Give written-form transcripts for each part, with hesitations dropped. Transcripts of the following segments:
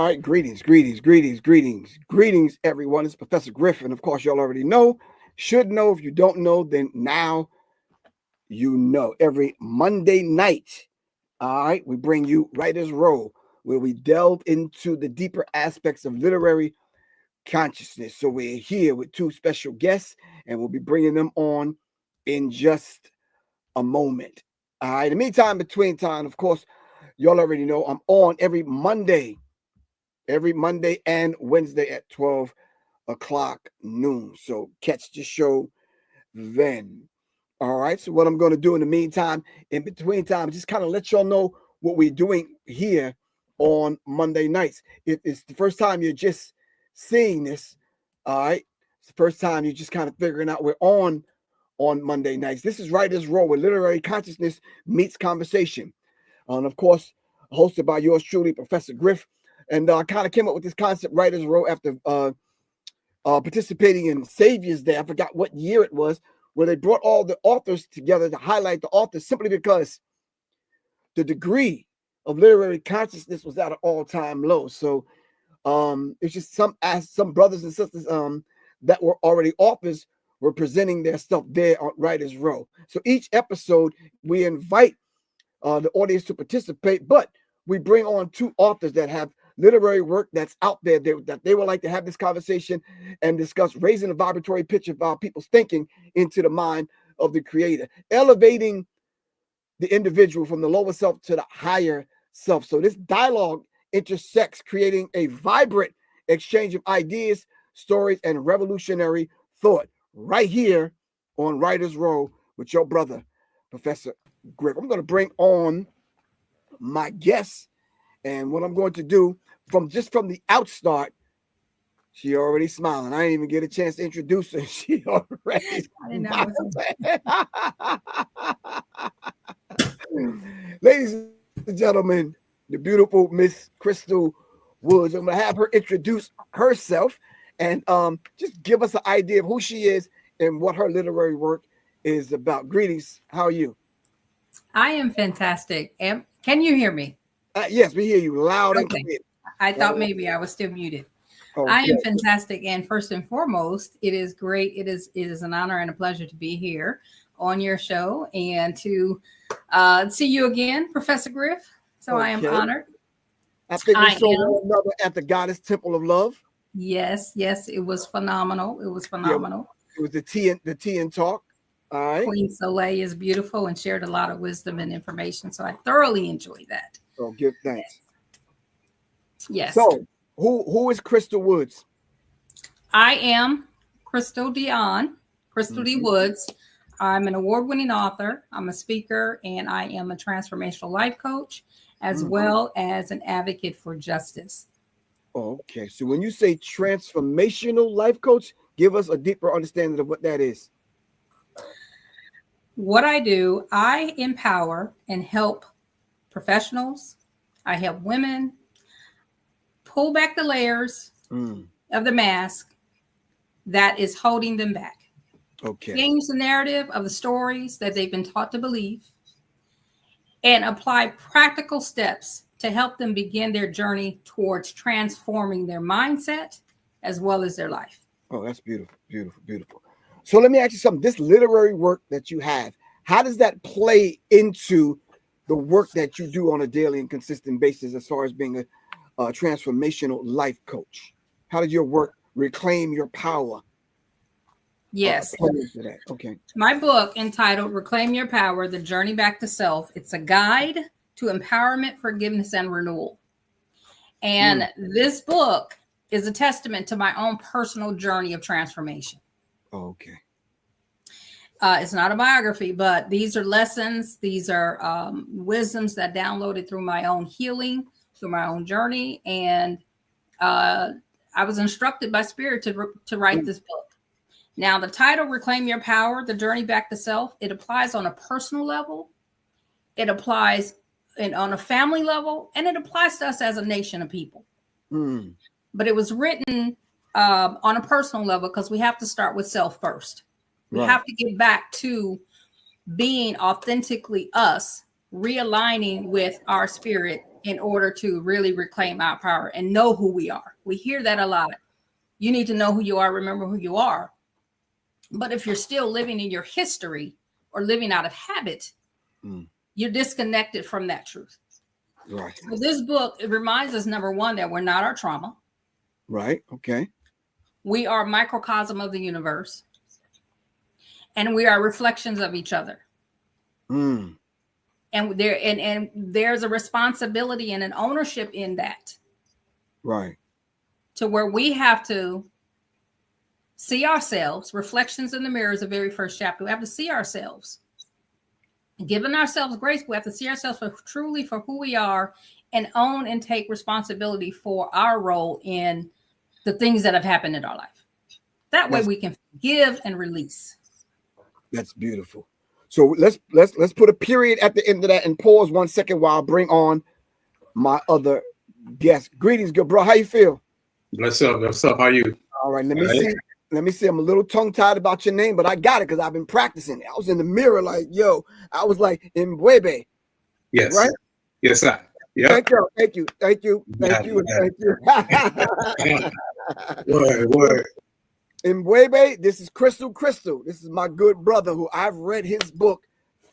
All right, greetings, everyone. It's Professor Griff, and of course, y'all already know. Should know. If you don't know, then now you know. Every Monday night, all right, we bring you Writer's Row, where we delve into the deeper aspects of literary consciousness. So we're here with two special guests, and we'll be bringing them on in just a moment. All right. In the meantime, between time, of course, y'all already know I'm on every Monday and Wednesday at 12 o'clock noon. So catch the show then. All right. So what I'm going to do in the meantime, in between time, just kind of let y'all know what we're doing here on Monday nights. If it's the first time you're just seeing this, all right, it's the first time you're just kind of figuring out we're on Monday nights. This is Writer's Row, where literary consciousness meets conversation. And of course, hosted by yours truly, Professor Griff. And I kind of came up with this concept, Writer's Row, after participating in Savior's Day. I forgot what year it was, where they brought all the authors together to highlight the authors, simply because the degree of literary consciousness was at an all-time low. So it's just some brothers and sisters that were already authors were presenting their stuff there on Writer's Row. So each episode, we invite the audience to participate, but we bring on two authors that have literary work that's out there that they would like to have this conversation and discuss, raising a vibratory pitch of our people's thinking into the mind of the creator, elevating the individual from the lower self to the higher self. So this dialogue intersects, creating a vibrant exchange of ideas, stories, and revolutionary thought right here on Writer's Row with your brother, Professor Griff. I'm going to bring on my guests, and what I'm going to do from the outstart, she already smiling. I didn't even get a chance to introduce her. She already smiling. Ladies and gentlemen, the beautiful Miss Crystal Woods. I'm going to have her introduce herself and just give us an idea of who she is and what her literary work is about. Greetings. How are you? I am fantastic. Can you hear me? Yes, we hear you loud and clear. I thought maybe I was still muted. Okay. I am fantastic. And first and foremost, it is great. It is an honor and a pleasure to be here on your show and to see you again, Professor Griff. So I am honored. I think we saw one another at the Goddess Temple of Love. Yes, it was phenomenal. It was phenomenal. Yeah, it was the tea and talk. All right. Queen Soleil is beautiful and shared a lot of wisdom and information. So I thoroughly enjoyed that. Oh, give thanks. Yes. So who is Crystal Woods? I am Crystal Dion, Crystal D. Woods. I'm an award-winning author. I'm a speaker, and I am a transformational life coach, as well as an advocate for justice. Okay. So when you say transformational life coach, give us a deeper understanding of what that is. What I do, I empower and help professionals. I help women pull back the layers of the mask that is holding them back. Okay. Change the narrative of the stories that they've been taught to believe and apply practical steps to help them begin their journey towards transforming their mindset as well as their life. Oh, that's beautiful, beautiful, beautiful. So let me ask you something. This literary work that you have, how does that play into the work that you do on a daily and consistent basis as far as being a transformational life coach? How does your work reclaim your power? Yes. Okay. My book entitled Reclaim Your Power, The Journey Back to Self. It's a guide to empowerment, forgiveness, and renewal. And this book is a testament to my own personal journey of transformation. Okay. It's not a biography, but these are lessons. These are wisdoms that downloaded through my own healing, through my own journey. And I was instructed by Spirit to write this book. Now, the title, Reclaim Your Power, The Journey Back to Self, it applies on a personal level. It applies on a family level, and it applies to us as a nation of people. But it was written on a personal level because we have to start with self first. We have to get back to being authentically us, realigning with our spirit in order to really reclaim our power and know who we are. We hear that a lot. You need to know who you are, remember who you are. But if you're still living in your history or living out of habit, you're disconnected from that truth. Right. So this book, it reminds us, number one, that we're not our trauma. Right. Okay. We are a microcosm of the universe. And we are reflections of each other. And there's a responsibility and an ownership in that. Right. To where we have to see ourselves. Reflections in the Mirror is the very first chapter. We have to see ourselves. Giving ourselves grace, we have to see ourselves truly for who we are and own and take responsibility for our role in the things that have happened in our life. That way we can give and release. That's beautiful. So let's put a period at the end of that and pause 1 second while I bring on my other guest. Greetings, good bro. How you feel? What's up? What's up? How you? All right. Let me see. I'm a little tongue-tied about your name, but I got it because I've been practicing. I was in the mirror like, yo, I was like, BWEBE. Yes. Right? Yes, sir. Yeah. Thank you. Word. BWEBE, this is Crystal. This is my good brother who I've read his book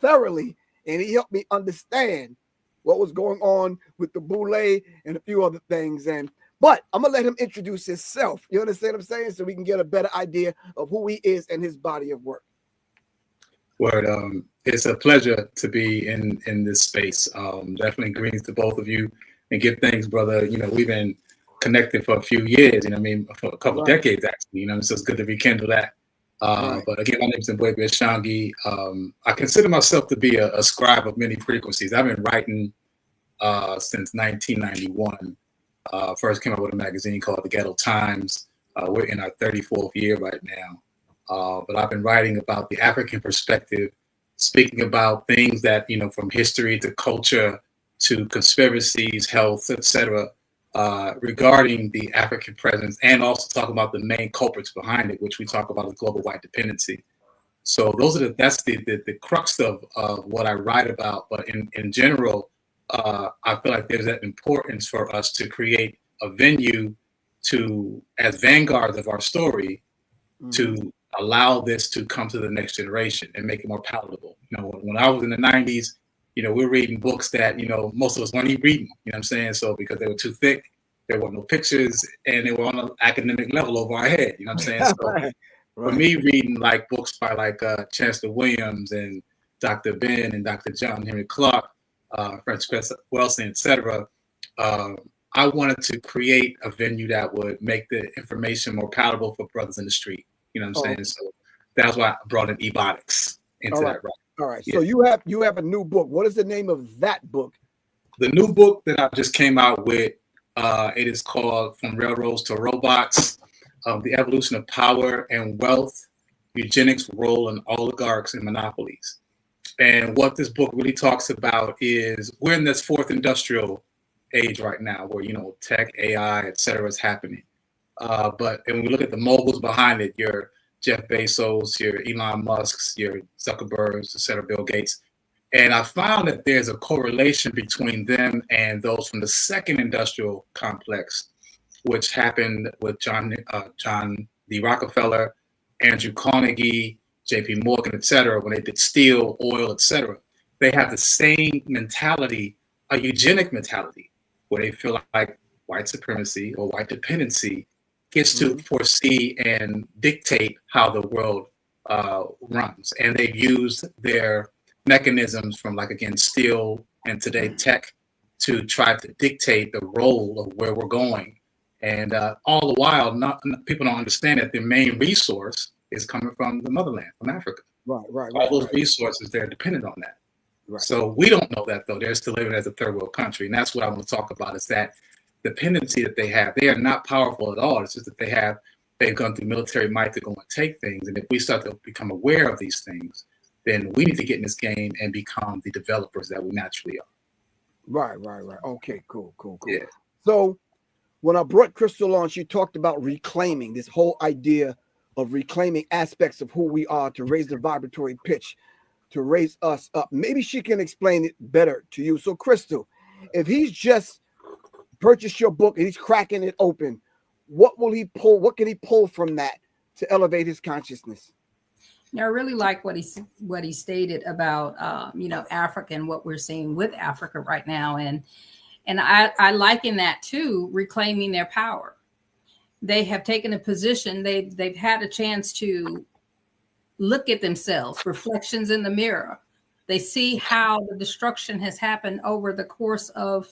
thoroughly, and he helped me understand what was going on with the boule and a few other things. But I'm gonna let him introduce himself. You understand what I'm saying? So we can get a better idea of who he is and his body of work. Word. It's a pleasure to be in this space. Definitely greetings to both of you and give thanks, brother. You know, we've been connected for a few years, you know what I mean, for a couple decades actually, you know, so it's good to rekindle that. But again, my name is BWEBE ISHANGI. I consider myself to be a scribe of many frequencies. I've been writing since 1991. First came out with a magazine called The Ghetto Times. We're in our 34th year right now. But I've been writing about the African perspective, speaking about things that, you know, from history to culture to conspiracies, health, etc., regarding the African presence, and also talk about the main culprits behind it, which we talk about as global white dependency. So that's the crux of what I write about. But in general, I feel like there's that importance for us to create a venue to, as vanguards of our story, to allow this to come to the next generation and make it more palatable. You know, when I was in the 90s, you know, we were reading books that, you know, most of us weren't even reading, you know what I'm saying? So because they were too thick, there were no pictures, and they were on an academic level over our head, you know what I'm saying? So for me, reading like books by like Chancellor Williams and Dr. Ben and Dr. John Henry Clark, Francis Wilson, etc., I wanted to create a venue that would make the information more palatable for brothers in the street. You know what I'm saying? So that's why I brought in Ebotics into that. Right? All right. Yeah. So you have a new book. What is the name of that book? The new book that I just came out with, it is called From Railroads to Robots, The Evolution of Power and Wealth, Eugenics, Role, and Oligarchs and Monopolies. And what this book really talks about is we're in this fourth industrial age right now where, you know, tech, AI, et cetera, is happening. But when we look at the moguls behind it, your Jeff Bezos, your Elon Musks, your Zuckerbergs, et cetera, Bill Gates. And I found that there's a correlation between them and those from the second industrial complex, which happened with John D. Rockefeller, Andrew Carnegie, JP Morgan, et cetera, when they did steel, oil, et cetera. They have the same mentality, a eugenic mentality, where they feel like white supremacy or white dependency gets to foresee and dictate how the world runs. And they've used their mechanisms from, like, again, steel and today tech to try to dictate the role of where we're going. And all the while, people don't understand that their main resource is coming from the motherland, from Africa. Right. All those resources, they're dependent on that. Right. So we don't know that, though. They're still living as a third world country. And that's what I want to talk about, is that dependency that they have. They are not powerful at all. It's just that they've gone through military might to go and take things. And if we start to become aware of these things, then we need to get in this game and become the developers that we naturally are. Right. Okay, cool. Yeah. So when I brought Crystal on, she talked about reclaiming, this whole idea of reclaiming aspects of who we are to raise the vibratory pitch, to raise us up. Maybe she can explain it better to you. So Crystal, if he's just purchased your book and he's cracking it open, what will he pull? What can he pull from that to elevate his consciousness? Now, I really like what he stated about Africa and what we're seeing with Africa right now, and I liken that to reclaiming their power. They have taken a position. They've had a chance to look at themselves, reflections in the mirror. They see how the destruction has happened over the course of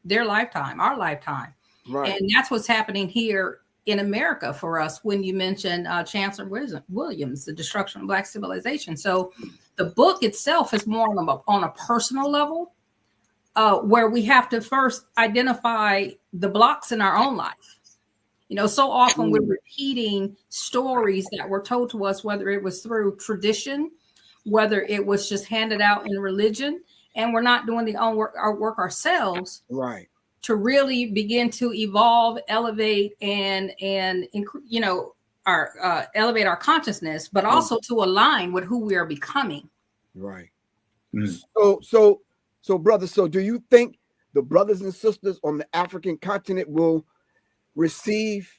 their lifetime, our lifetime, Right. And that's what's happening here in America for us when you mentioned Chancellor Williams, the destruction of Black civilization. So the book itself is more on a personal level, where we have to first identify the blocks in our own life. So often we're repeating stories that were told to us, whether it was through tradition, whether it was just handed out in religion, and we're not doing our work ourselves. Right. To really begin to evolve, elevate, and elevate our consciousness, but also to align with who we are becoming. Right. So brothers, so do you think the brothers and sisters on the African continent will receive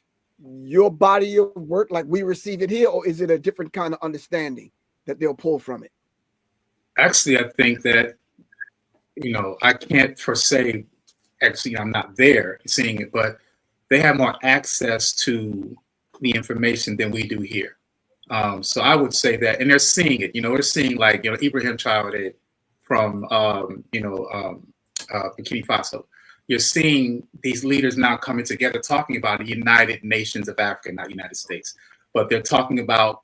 your body of work like we receive it here, or is it a different kind of understanding that they'll pull from it? Actually, I think that, I can't per se, actually, I'm not there seeing it, but they have more access to the information than we do here. So I would say that, and they're seeing it, we're seeing like, Ibrahim Traoré from, Burkina Faso. You're seeing these leaders now coming together, talking about the United Nations of Africa, not United States, but they're talking about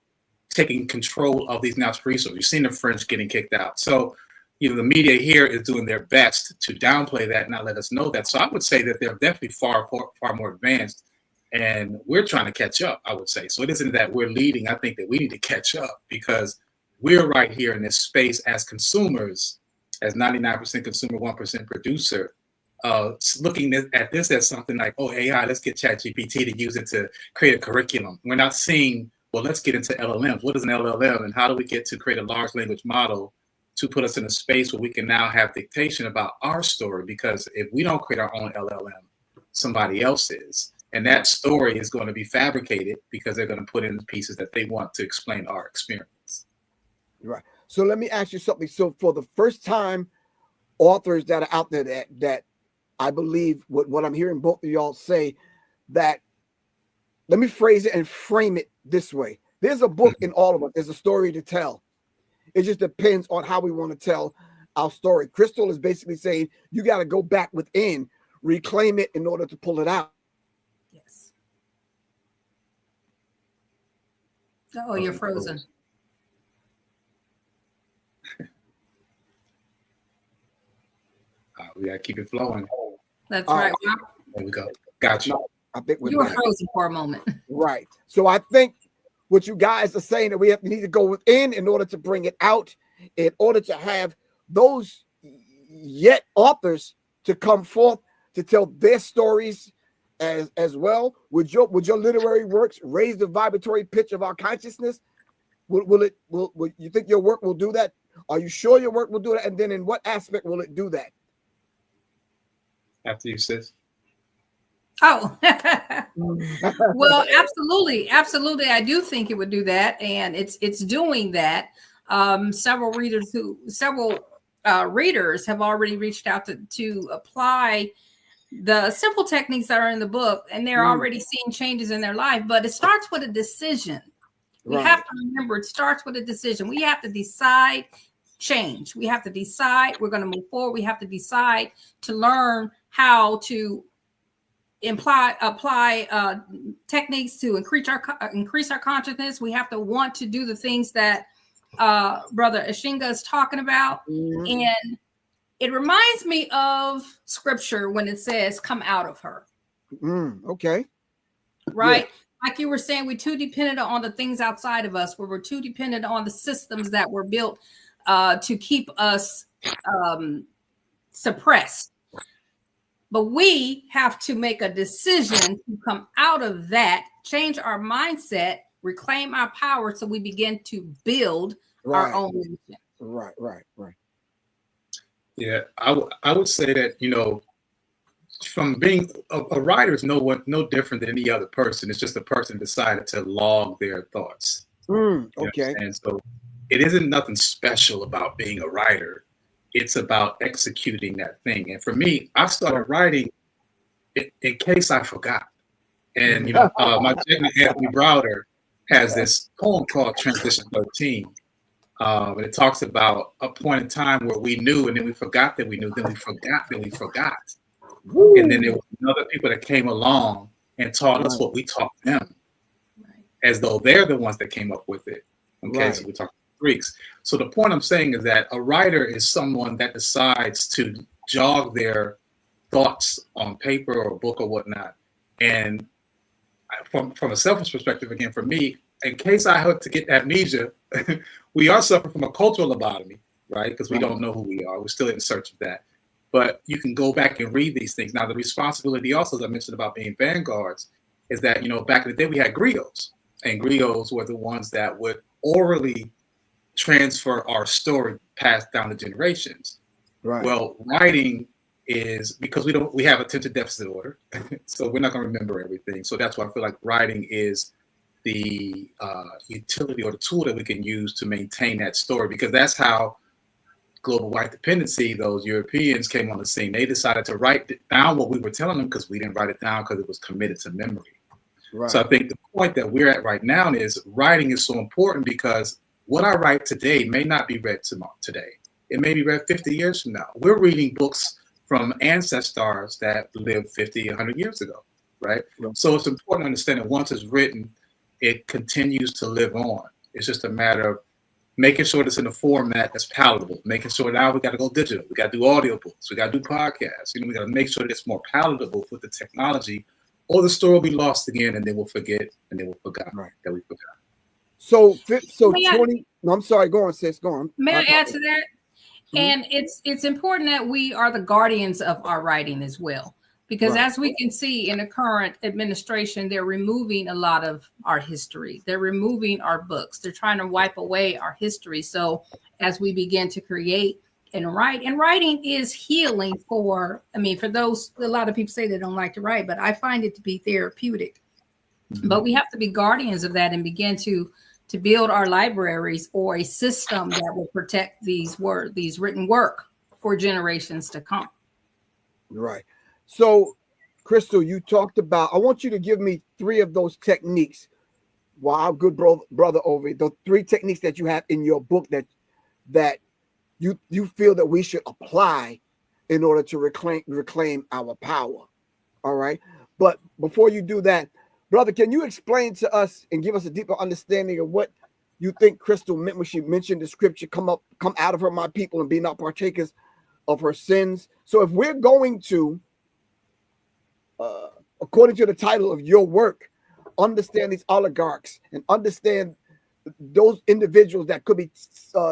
taking control of these natural resources. You've seen the French getting kicked out. So, the media here is doing their best to downplay that and not let us know that. So I would say that they're definitely far more advanced, and we're trying to catch up, I would say. So it isn't that we're leading. I think that we need to catch up because we're right here in this space as consumers, as 99% consumer, 1% producer, looking at this as something like, oh, AI, let's get ChatGPT to use it to create a curriculum. We're not seeing, well, let's get into LLMs. What is an LLM, and how do we get to create a large language model to put us in a space where we can now have dictation about our story? Because if we don't create our own LLM, somebody else is. And that story is going to be fabricated because they're going to put in the pieces that they want to explain our experience. Right. So let me ask you something. So for the first time, authors that are out there that I believe what I'm hearing both of y'all say, that, let me phrase it and frame it this way. There's a book in all of us. There's a story to tell. It just depends on how we want to tell our story. Crystal is basically saying you got to go back within, reclaim it in order to pull it out. Yes. Oh, you're frozen. We got to keep it flowing. That's right. There we go. Gotcha. No, I think you were frozen for a moment. Right. So I think what you guys are saying that we need to go within in order to bring it out, in order to have those yet authors to come forth to tell their stories as well. Would your literary works raise the vibratory pitch of our consciousness? Will you think your work will do that? Are you sure your work will do that? And then in what aspect will it do that? After you, sis. Oh, well, absolutely. I do think it would do that, and it's doing that. Several readers have already reached out to apply the simple techniques that are in the book, and they're already seeing changes in their life. But it starts with a decision. We have to remember it starts with a decision. We have to decide change. We have to decide we're going to move forward. We have to decide to learn how to apply techniques to increase our consciousness. We have to want to do the things that Brother ISHANGI is talking about. And it reminds me of scripture when it says, come out of her. Okay. Right. Yeah. Like you were saying, we're too dependent on the things outside of us, where we're too dependent on the systems that were built to keep us suppressed. But we have to make a decision to come out of that, change our mindset, reclaim our power, so we begin to build our own movement. Right. Yeah, I would say that, you know, from being a writer is no different than any other person. It's just a person decided to log their thoughts. Okay. And so it isn't nothing special about being a writer. It's about executing that thing. And for me, I started writing in case I forgot. And you know, my technique, Anthony Browder, has this poem called Transition 13. And it talks about a point in time where we knew and then we forgot that we knew, then we forgot that we forgot. Woo. And then there was other people that came along and taught us what we taught them, as though they're the ones that came up with it. Okay, so we talk Greeks. So the point I'm saying is that a writer is someone that decides to jog their thoughts on paper or book or whatnot. And from a selfish perspective, again, for me, in case I hope to get amnesia, we are suffering from a cultural lobotomy, right? Because we don't know who we are. We're still in search of that. But you can go back and read these things. Now, the responsibility also, as I mentioned about being vanguards, is that, you know, back in the day, we had griots. And griots were the ones that would orally transfer our story passed down the generations. Right. Well, writing is, because we have attention deficit order, so we're not going to remember everything. So that's why I feel like writing is the utility or the tool that we can use to maintain that story, because that's how global white dependency, those Europeans came on the scene. They decided to write down what we were telling them because we didn't write it down because it was committed to memory. Right. So I think the point that we're at right now is writing is so important, because what I write today may not be read tomorrow, today. It may be read 50 years from now. We're reading books from ancestors that lived 50, 100 years ago, right? So it's important to understand that once it's written, it continues to live on. It's just a matter of making sure it's in a format that's palatable, making sure now we got to go digital, we got to do audiobooks, we got to do podcasts, you know, we got to make sure that it's more palatable with the technology, or the story will be lost again, and then we'll forget, and then we'll forget that we forgot. So 20. No, I'm sorry. Go on, sis. Go on. May I add to that? And it's important that we are the guardians of our writing as well, because as we can see in the current administration, they're removing a lot of our history. They're removing our books. They're trying to wipe away our history. So as we begin to create and write, and writing is healing for those, a lot of people say they don't like to write, but I find it to be therapeutic. But we have to be guardians of that and begin to build our libraries or a system that will protect these written work for generations to come. Right. So, Crystal, you talked about, I want you to give me 3 of those techniques. Wow, good brother over here. The 3 techniques that you have in your book that you feel that we should apply in order to reclaim our power. All right. But before you do that, brother, can you explain to us and give us a deeper understanding of what you think Crystal meant when she mentioned the scripture, come out of her, my people, and be not partakers of her sins? So if we're going to, according to the title of your work, understand these oligarchs and understand those individuals that could be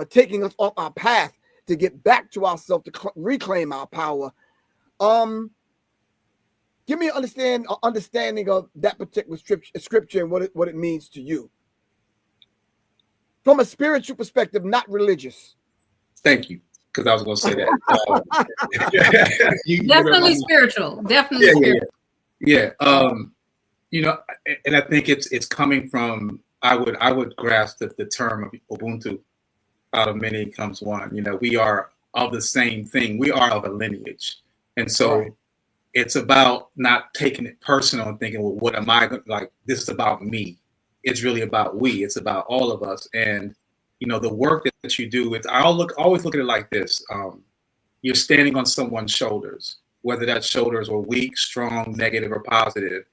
taking us off our path to get back to ourselves, to reclaim our power, give me an understanding of that particular scripture and what it means to you. From a spiritual perspective, not religious. Thank you, because I was going to say that. Definitely spiritual. Definitely spiritual. Yeah. You know, and I think it's coming from, I would grasp the term of Ubuntu. Out of many comes one. You know, we are of the same thing. We are of a lineage. And so it's about not taking it personal and thinking, well, what am I going to, like, this is about me. It's really about we. It's about all of us. And, you know, the work that you do, I always look at it like this. You're standing on someone's shoulders, whether that shoulders are weak, strong, negative, or positive.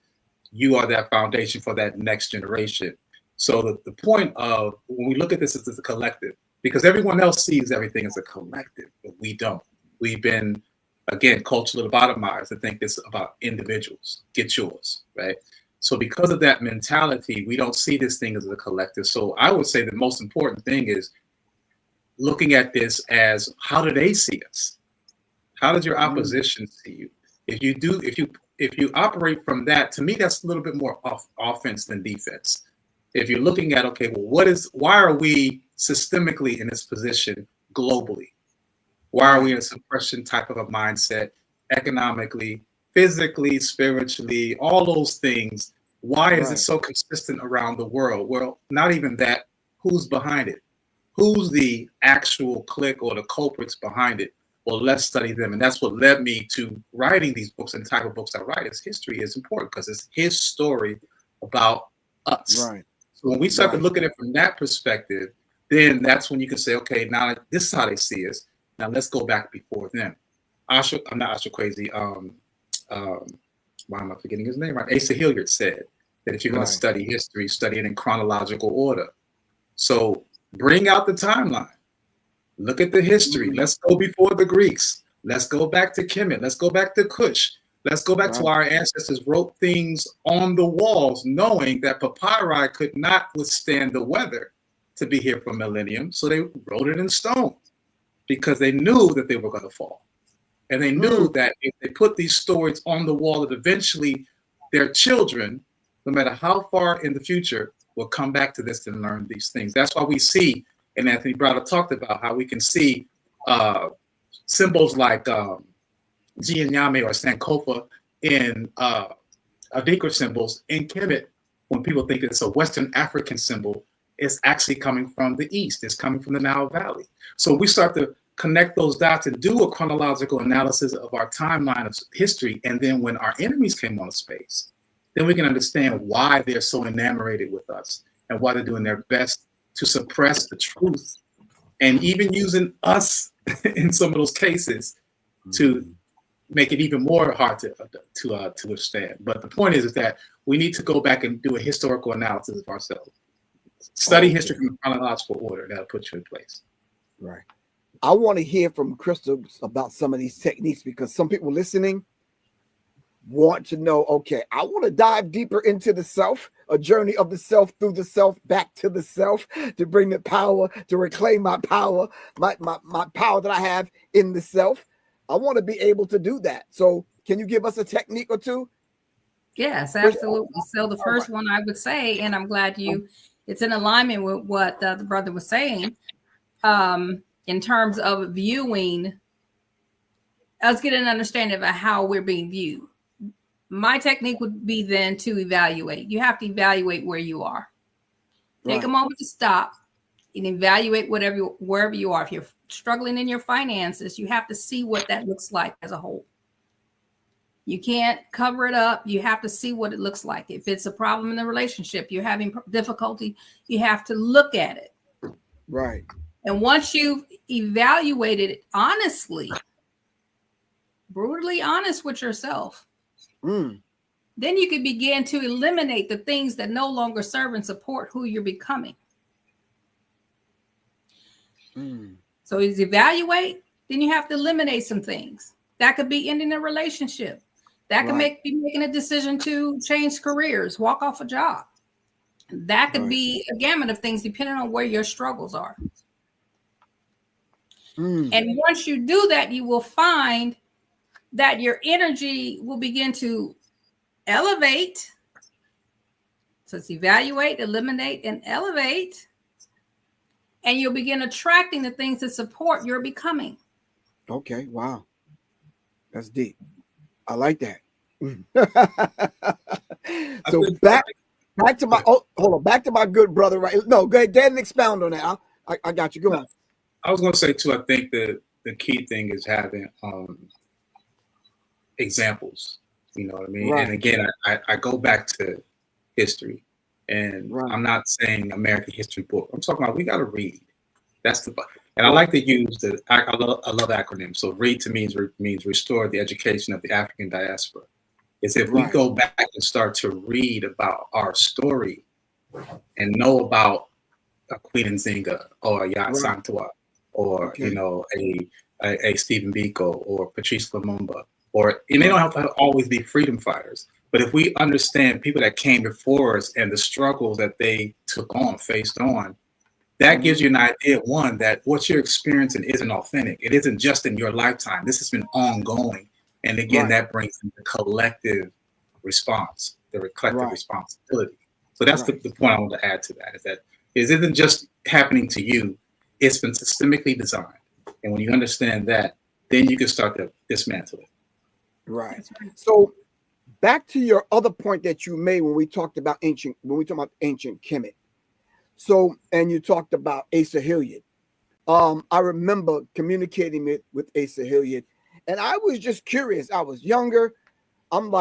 You are that foundation for that next generation. So the point of, when we look at this as a collective, because everyone else sees everything as a collective, but we don't. We've been, again, culturally lobotomized to think this about individuals. Get yours, right? So because of that mentality, we don't see this thing as a collective. So I would say the most important thing is looking at this as, how do they see us? How does your opposition see you? If you operate from that, to me, that's a little bit more offense than defense. If you're looking at, okay, well, why are we systemically in this position globally? Why are we in a suppression type of a mindset, economically, physically, spiritually, all those things? Why is it so consistent around the world? Well, not even that. Who's behind it? Who's the actual clique or the culprits behind it? Well, let's study them. And that's what led me to writing these books. And the type of books I write is history is important because it's his story about us. Right. So when we start to look at it from that perspective, then that's when you can say, okay, now this is how they see us. Now let's go back before them. I'm not Asher Crazy. Why am I forgetting his name? Right. Asa Hilliard said that if you're going to study history, study it in chronological order. So bring out the timeline. Look at the history. Let's go before the Greeks. Let's go back to Kemet. Let's go back to Cush. Let's go back to our ancestors wrote things on the walls, knowing that papyri could not withstand the weather to be here for millennium. So they wrote it in stone because they knew that they were going to fall. And they knew that if they put these stories on the wall, that eventually their children, no matter how far in the future, will come back to this and learn these things. That's why we see, and Anthony Browder talked about how we can see symbols like Gianyame or Sankofa in Adikra symbols in Kemet. When people think it's a Western African symbol, it's actually coming from the East. It's coming from the Nile Valley. So we start to connect those dots and do a chronological analysis of our timeline of history. And then when our enemies came on space, then we can understand why they're so enamored with us and why they're doing their best to suppress the truth and even using us in some of those cases to make it even more hard to withstand. But the point is that we need to go back and do a historical analysis of ourselves. Study history from chronological order. That'll put you in place. Right. I want to hear from Crystal about some of these techniques because some people listening want to know, okay, I want to dive deeper into the self, a journey of the self through the self, back to the self, to bring the power, to reclaim my power, my power that I have in the self. I want to be able to do that. So can you give us a technique or two? Yes, absolutely. So the first one I would say, and I'm glad it's in alignment with what the brother was saying, in terms of viewing, us getting an understanding of how we're being viewed. My technique would be then to evaluate. You have to evaluate where you are. Take a moment to stop and evaluate wherever you are. If you're struggling in your finances, you have to see what that looks like as a whole. You can't cover it up. You have to see what it looks like. If it's a problem in the relationship, you're having difficulty, you have to look at it. Right. And once you've evaluated it honestly, brutally honest with yourself, then you can begin to eliminate the things that no longer serve and support who you're becoming. So as you evaluate, then you have to eliminate some things. That could be ending a relationship. That could be making a decision to change careers, walk off a job. That could be a gamut of things depending on where your struggles are. And once you do that, you will find that your energy will begin to elevate. So it's evaluate, eliminate, and elevate. And you'll begin attracting the things that support your becoming. Okay. Wow. That's deep. I like that. So back to my back to my good brother. Right? No, go ahead, Dan, and expound on that. I got you. Go on. I was going to say too. I think the key thing is having examples. You know what I mean? Right. And again, I go back to history, and I'm not saying American history book. I'm talking about we got to read. That's and I like to use I love acronyms. So READ to me means restore the education of the African diaspora. Is if we go back and start to read about our story and know about a Queen Nzinga or Yat Santua or you know a Stephen Biko or Patrice Lumumba, and they don't have to always be freedom fighters. But if we understand people that came before us and the struggles that they faced on, that gives you an idea, one, that what you're experiencing isn't authentic. It isn't just in your lifetime. This has been ongoing. And again, that brings in the collective response, the collective responsibility. So that's the point I want to add to that, is that it isn't just happening to you. It's been systemically designed. And when you understand that, then you can start to dismantle it. Right. So back to your other point that you made when we talked about ancient Kemet. So, and you talked about Asa Hilliard. I remember communicating with Asa Hilliard, and I was just curious. I was younger. I'm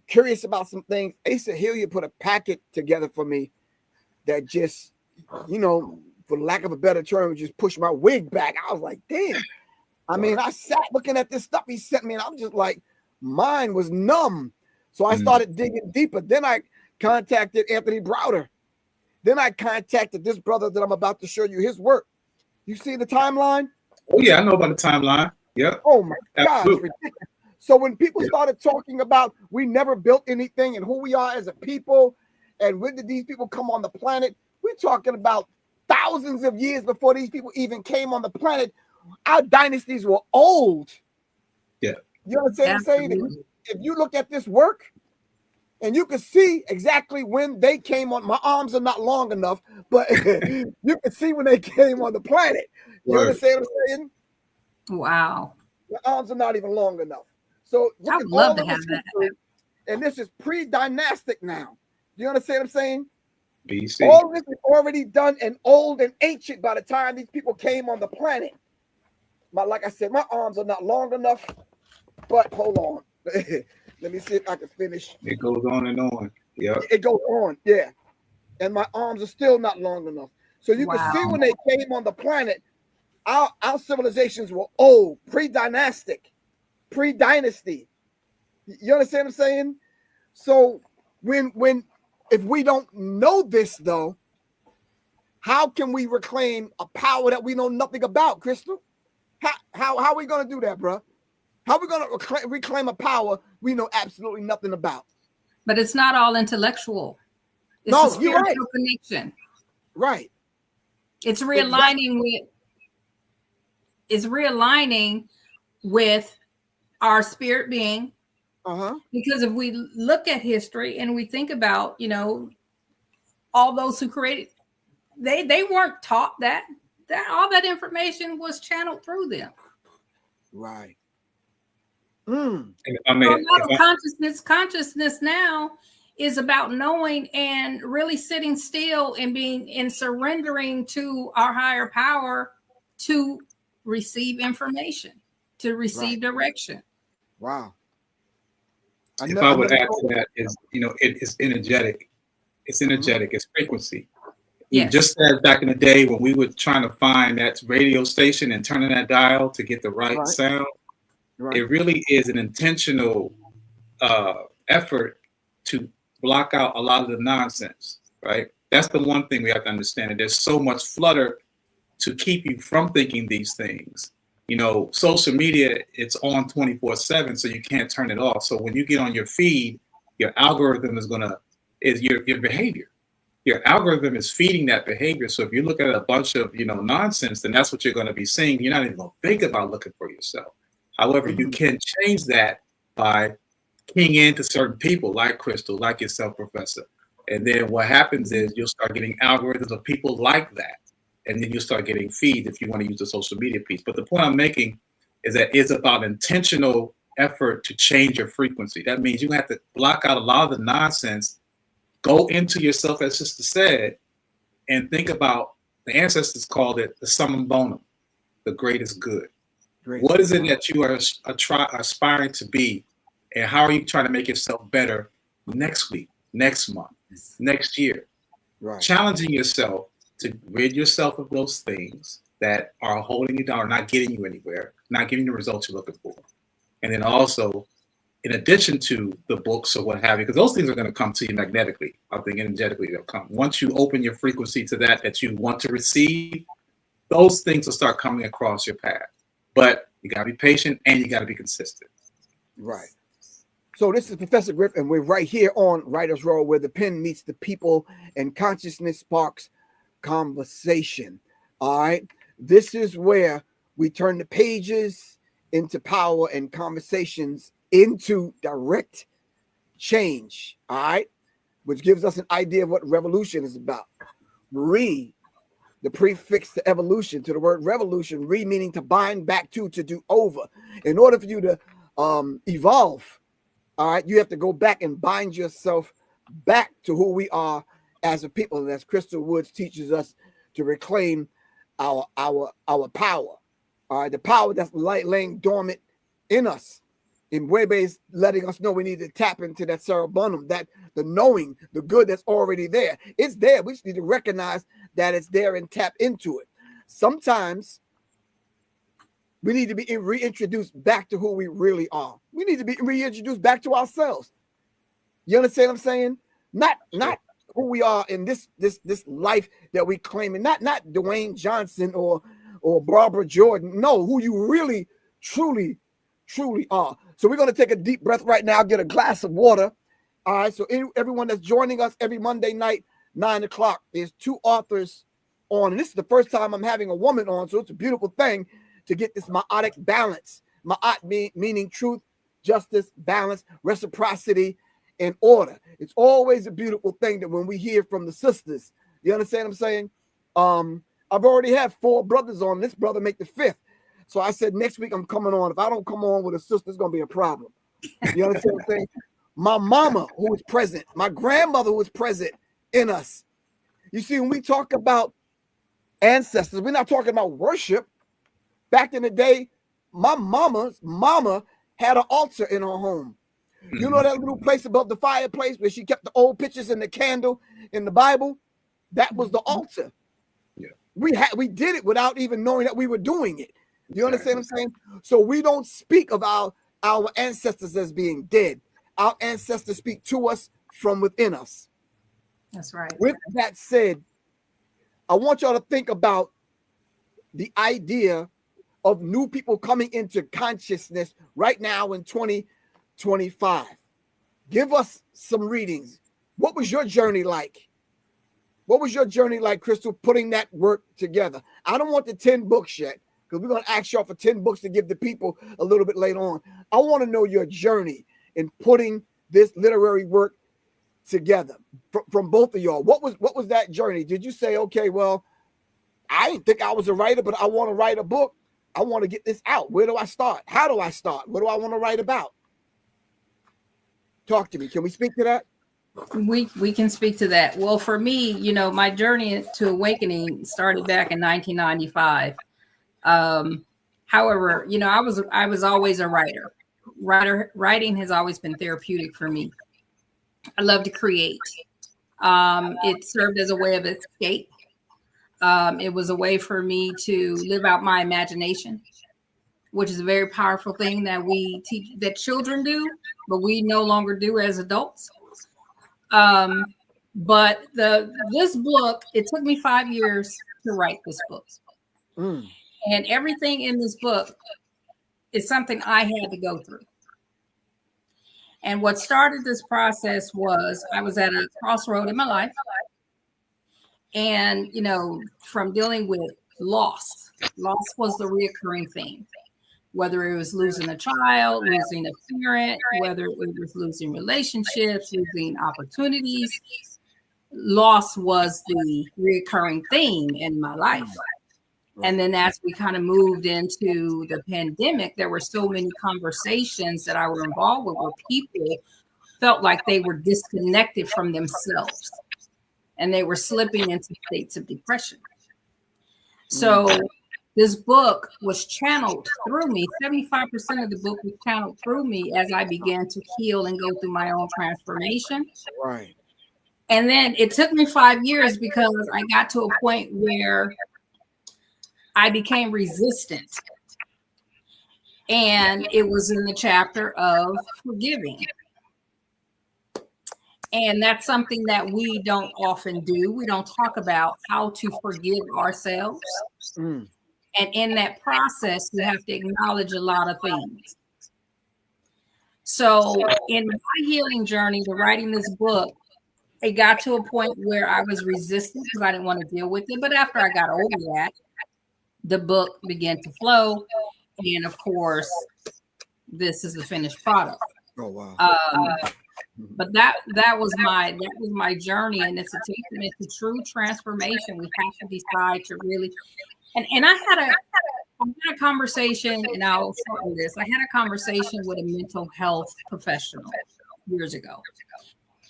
curious about some things. Asa Hilliard put a packet together for me that just, for lack of a better term, just pushed my wig back. I was like, damn. I mean, I sat looking at this stuff he sent me, and I'm just like, mine was numb. So I started digging deeper. Then I contacted Anthony Browder. Then I contacted this brother that I'm about to show you his work. You see the timeline? Oh, yeah, I know about the timeline. Yeah. Oh, my God. It's ridiculous. So when people started talking about we never built anything and who we are as a people, and when did these people come on the planet, we're talking about thousands of years before these people even came on the planet. Our dynasties were old. Yeah. You understand what I'm saying? If you look at this work, and you can see exactly when they came on. My arms are not long enough, but you can see when they came on the planet. You understand what I'm saying? Wow. The arms are not even long enough. So I would love to have that. And this is pre-dynastic now. Do you understand what I'm saying? BC. All this is already done and old and ancient by the time these people came on the planet. Like I said, my arms are not long enough, but hold on. Let me see if I can finish. It goes on and on. Yeah. It goes on, yeah. And my arms are still not long enough. So you can see when they came on the planet, our civilizations were old, pre-dynastic, pre-dynasty. You understand what I'm saying? So if we don't know this though, how can we reclaim a power that we know nothing about, Crystal? How are we going to do that, bro? How are we going to reclaim a power we know absolutely nothing about? But it's not all intellectual. It's no, a spiritual right. connection. Right. It's realigning with our spirit being. Because if we look at history and we think about, all those who created, they weren't taught that all that information was channeled through them. Right. Consciousness now is about knowing and really sitting still and being and surrendering to our higher power to receive information, to receive direction. Wow. If I would add to that is, it is energetic. It's energetic. It's frequency. Yes. Just as back in the day when we were trying to find that radio station and turning that dial to get the right sound, it really is an intentional effort to block out a lot of the nonsense, right? That's the one thing we have to understand. That there's so much flutter to keep you from thinking these things. Social media, it's on 24/7, so you can't turn it off. So when you get on your feed, your algorithm is your behavior. Your algorithm is feeding that behavior. So if you look at a bunch of, nonsense, then that's what you're going to be seeing. You're not even going to think about looking for yourself. However, you can change that by keying into certain people like Crystal, like yourself, Professor. And then what happens is you'll start getting algorithms of people like that. And then you start getting feeds if you want to use the social media piece. But the point I'm making is that it's about intentional effort to change your frequency. That means you have to block out a lot of the nonsense, go into yourself, as Sister said, and think about, the ancestors called it the summum bonum, the greatest good. What is it that you are aspiring to be, and how are you trying to make yourself better next week, next month, next year? Right. Challenging yourself to rid yourself of those things that are holding you down, or not getting you anywhere, not giving you the results you're looking for. And then also, in addition to the books or what have you, because those things are going to come to you magnetically. I think energetically they'll come. Once you open your frequency to that you want to receive, those things will start coming across your path. But you got to be patient and you got to be consistent. Right. So this is Professor Griff, and we're right here on Writer's Row, where the pen meets the people and consciousness sparks conversation. All right. This is where we turn the pages into power and conversations into direct change. All right. Which gives us an idea of what revolution is about. Marie, the prefix to evolution, to the word revolution, meaning to bind back to do over. In order for you to evolve, all right, you have to go back and bind yourself back to who we are as a people. And as Crystal Woods teaches us, to reclaim our power. All right, the power that's laying dormant in us. And BWEBE is letting us know we need to tap into that cerebellum, that the knowing, the good that's already there. It's there. We just need to recognize that it's there and tap into it. Sometimes we need to be reintroduced back to who we really are. We need to be reintroduced back to ourselves. You understand what I'm saying? Not who we are in this life that we claim, and not Dwayne Johnson or Barbara Jordan. No, who you really, truly are. So we're going to take a deep breath right now, get a glass of water. All right. So everyone that's joining us every Monday night, 9 o'clock, there's 2 authors on. And this is the first time I'm having a woman on. So it's a beautiful thing to get this ma'atic balance. Ma'at meaning truth, justice, balance, reciprocity, and order. It's always a beautiful thing that when we hear from the sisters, you understand what I'm saying? I've already had 4 brothers on. This brother make the 5th. So I said, next week I'm coming on. If I don't come on with a sister, it's going to be a problem. You understand what I'm saying? My mama, who was present, my grandmother who was present in us. You see, when we talk about ancestors, we're not talking about worship. Back in the day, my mama's mama had an altar in her home. You know that little place above the fireplace where she kept the old pictures and the candle in the Bible? That was the altar. Yeah. We did it without even knowing that we were doing it. You understand what I'm saying? So we don't speak of our ancestors as being dead. Our ancestors speak to us from within us. That's right. With that said, I want y'all to think about the idea of new people coming into consciousness right now in 2025. Give us some readings. What was your journey like? What was your journey like, Crystal, putting that work together? I don't want the 10 books yet, because we're going to ask y'all for 10 books to give the people a little bit later on. I want to know your journey in putting this literary work together from both of y'all. What was that journey? Did you say, okay, well, I didn't think I was a writer, but I want to write a book. I want to get this out. Where do I start? How do I start? What do I want to write about? Talk to me. Can we speak to that? We can speak to that. Well, for me, my journey to awakening started back in 1995. However, I was always a writer. Writing has always been therapeutic for me. I love to create. It served as a way of escape. It was a way for me to live out my imagination, which is a very powerful thing that we teach, that children do, but we no longer do as adults. But this book, it took me 5 years to write this book. And everything in this book is something I had to go through. And what started this process was I was at a crossroad in my life. And, from dealing with loss was the reoccurring theme, whether it was losing a child, losing a parent, whether it was losing relationships, losing opportunities. Loss was the reoccurring theme in my life. And then as we kind of moved into the pandemic, there were so many conversations that I were involved with where people felt like they were disconnected from themselves and they were slipping into states of depression. So this book was channeled through me. 75% of the book was channeled through me as I began to heal and go through my own transformation. Right. And then it took me 5 years because I got to a point where I became resistant. And it was in the chapter of forgiving. And that's something that we don't often do. We don't talk about how to forgive ourselves. And in that process, you have to acknowledge a lot of things. So in my healing journey to writing this book, it got to a point where I was resistant because I didn't want to deal with it. But after I got over that, the book began to flow. And of course, this is the finished product. Oh, wow. But that was my journey, and it's a testament to true transformation. We have to decide to really, and I had a conversation, and I'll shorten this. I had a conversation with a mental health professional years ago,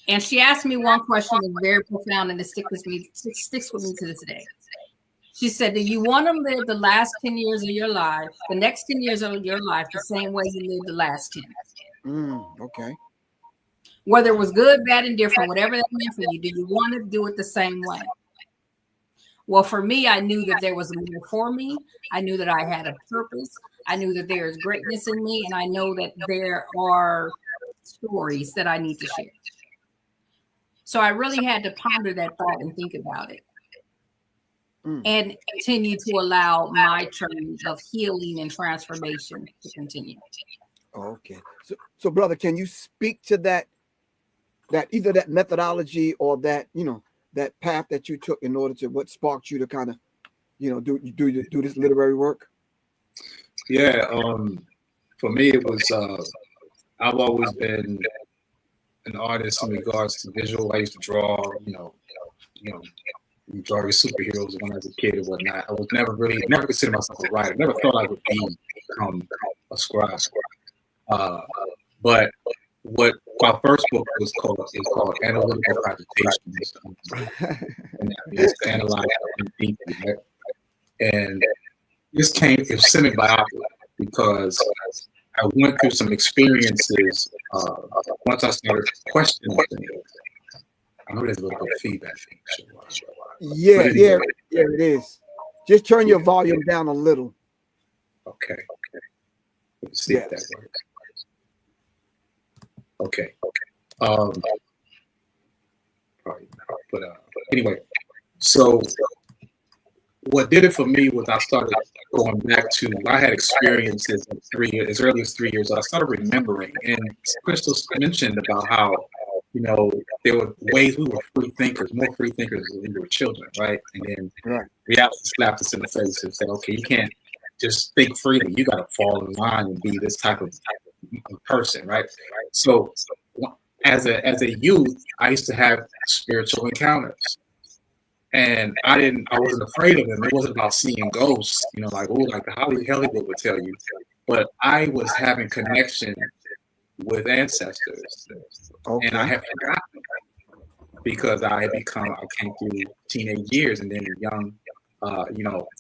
and she asked me one question that's very profound, and it sticks with me to this day. She said, "Do you want to live the last 10 years of your life, the next 10 years of your life, the same way you lived the last 10?" Okay. Whether it was good, bad, and different, whatever that meant for you, do you want to do it the same way? Well, for me, I knew that there was more for me. I knew that I had a purpose. I knew that there is greatness in me, and I know that there are stories that I need to share. So I really had to ponder that thought and think about it. And continue to allow my journey of healing and transformation to continue. Okay. So brother, can you speak to that either that methodology or that, that path that you took in order to what sparked you to kind of, do this literary work? Yeah. For me, it was, I've always been an artist in regards to visual. I used to draw, draw superheroes when I was a kid and whatnot. I was never considered myself a writer. Never thought I would become a scribe. But what my first book was called Analytical Agitation. And it's to analyze deeply. Right? And it was semi-biopic because I went through some experiences once I started questioning things. I know there's a little bit of feedback. Yeah, it is. Just turn your volume down a little. Okay. Let's see if that works. Okay. Probably not. But anyway, so what did it for me was I started going back to, I had experiences as early as 3 years old. I started remembering, and Crystal mentioned about how, there were ways we were free thinkers, more free thinkers when we were children, right? And then reality slapped us in the face and said, okay, you can't just think freely. You got to fall in line and be this type of person, right? So as a youth, I used to have spiritual encounters. And I wasn't afraid of them. It wasn't about seeing ghosts, like the Hollywood would tell you. But I was having connection with ancestors. Okay. And I had forgotten because I came through teenage years and then young,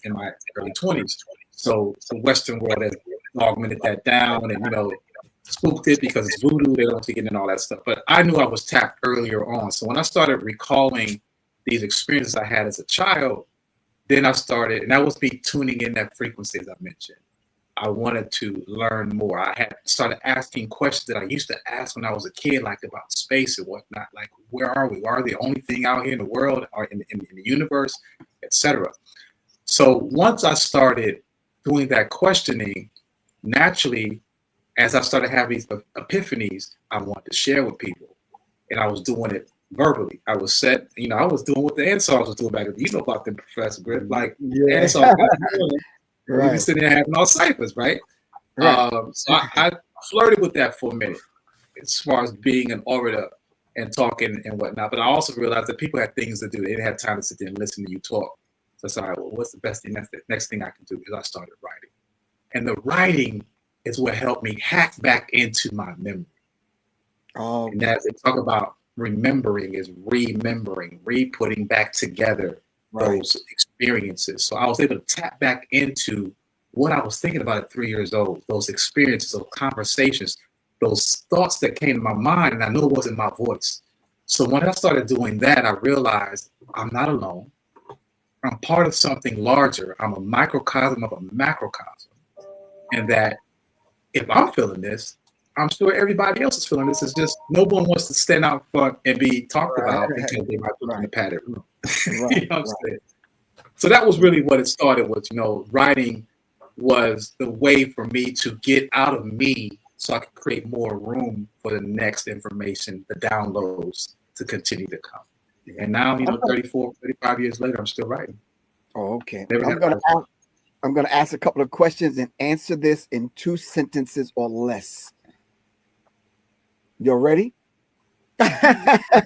in my early 20s. So the Western world has augmented that down and, spooked it because it's voodoo. They don't take it and all that stuff. But I knew I was tapped earlier on. So when I started recalling these experiences I had as a child, then I started, and that was me tuning in that frequency, as I mentioned. I wanted to learn more. I had started asking questions that I used to ask when I was a kid, like about space and whatnot, like where are we? Are we the only thing out here in the world or in the universe, etc. So once I started doing that questioning, naturally, as I started having these epiphanies, I wanted to share with people, and I was doing it verbally. I was I was doing what the Ansars was doing back then. You know about them, Professor Griff, like Ansars. Right. We sitting there having all ciphers, right? So I flirted with that for a minute, as far as being an orator and talking and whatnot. But I also realized that people had things to do. They didn't have time to sit there and listen to you talk. So I said, all right, well, what's the best thing? Next thing I can do is I started writing. And the writing is what helped me hack back into my memory. And as they talk about remembering is remembering, re-putting back together those experiences. So I was able to tap back into what I was thinking about at 3 years old, those experiences, those conversations, those thoughts that came to my mind, and I knew it wasn't my voice. So when I started doing that, I realized I'm not alone. I'm part of something larger. I'm a microcosm of a macrocosm. And that if I'm feeling this, I'm sure everybody else is feeling this. It's just no one wants to stand out front and be talked about because they might look in the padded room. You know what I'm saying? So that was really what it started with. Writing was the way for me to get out of me so I could create more room for the next information, the downloads to continue to come. And now, 34, 35 years later, I'm still writing. Oh, okay. I'm going to ask a couple of questions and answer this in 2 sentences or less. You're ready?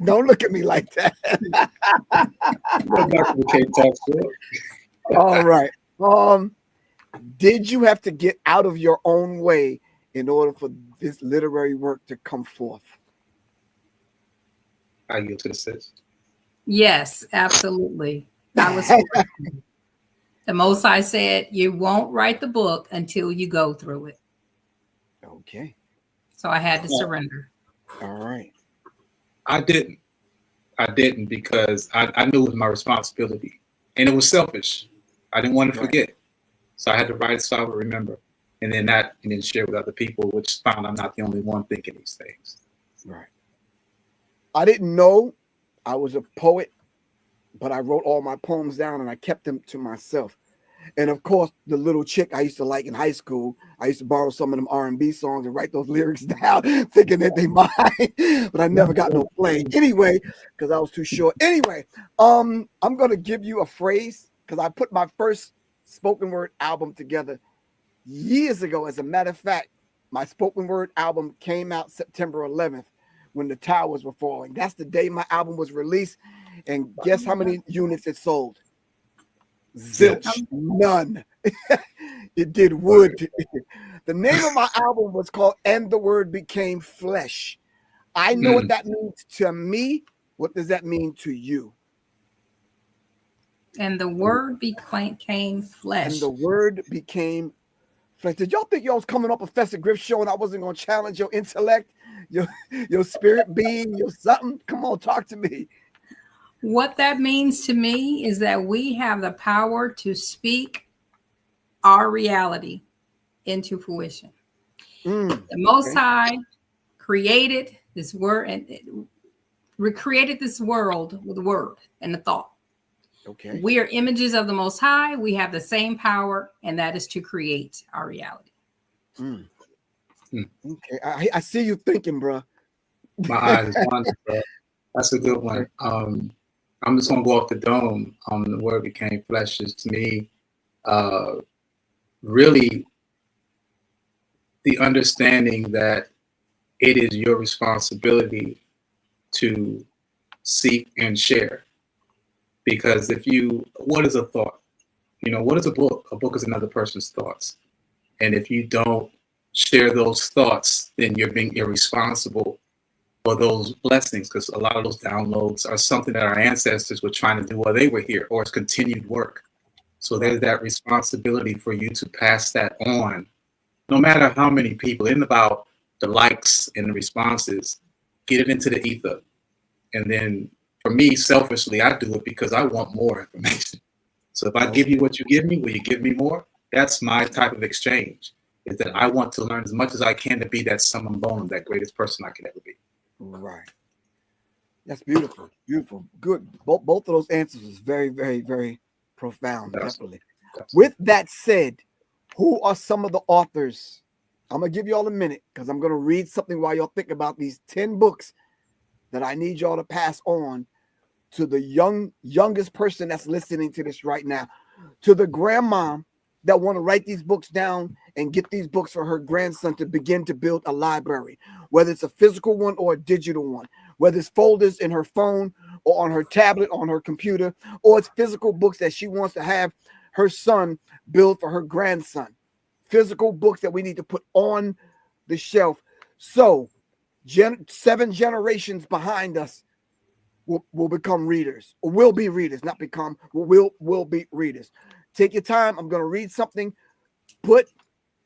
Don't look at me like that. Go back to the Cape Talk Show. All right. Did you have to get out of your own way in order for this literary work to come forth? I yield to the sis. Yes, absolutely. I was the Most High said, you won't write the book until you go through it. Okay. So I had to surrender. All right. I didn't because I knew it was my responsibility, and it was selfish. I didn't want to forget, so I had to write it so I would remember, and then share with other people, which found I'm not the only one thinking these things. Right. I didn't know I was a poet, but I wrote all my poems down and I kept them to myself. And of course, the little chick I used to like in high school, I used to borrow some of them R&B songs and write those lyrics down, thinking that they mine, but I never got no play anyway, because I was too short. Anyway, I'm gonna give you a phrase because I put my first spoken word album together years ago. As a matter of fact, my spoken word album came out September 11th when the towers were falling. That's the day my album was released, and guess how many units it sold? Zilch, none. It did wood. The name of my album was called And the Word Became Flesh. I know what that means to me. What does that mean to you? And the word became flesh. And the word became flesh. Did y'all think y'all was coming up a Professor Griff show and I wasn't going to challenge your intellect, your spirit being, your something? Come on, talk to me. What that means to me is that we have the power to speak our reality into fruition. The Most High created this word and recreated this world with a word and a thought. Okay. We are images of the Most High. We have the same power, and that is to create our reality. Okay. I see you thinking, bro. My eyes is wandering, bro. That's a good one. I'm just gonna go off the dome. The word became flesh is to me really the understanding that it is your responsibility to seek and share. Because what is a thought? What is a book? A book is another person's thoughts. And if you don't share those thoughts, then you're being irresponsible for those blessings, because a lot of those downloads are something that our ancestors were trying to do while they were here, or it's continued work. So there's that responsibility for you to pass that on, no matter how many people. It's about the likes and the responses. Get it into the ether. And then for me, selfishly, I do it because I want more information. So if I give you what you give me, will you give me more? That's my type of exchange, is that I want to learn as much as I can to be that summum bonum, that greatest person I could ever be. Right. That's beautiful. Beautiful. Good. Both of those answers was very, very, very profound. Definitely. With that said, who are some of the authors? I'm going to give you all a minute because I'm going to read something while y'all think about these 10 books that I need y'all to pass on to the youngest person that's listening to this right now, to the grandma that want to write these books down and get these books for her grandson to begin to build a library, whether it's a physical one or a digital one, whether it's folders in her phone or on her tablet, on her computer, or it's physical books that she wants to have her son build for her grandson, physical books that we need to put on the shelf. So 7 generations behind us will become readers, or will be readers, not become, will be readers. Take your time. I'm going to read something. Put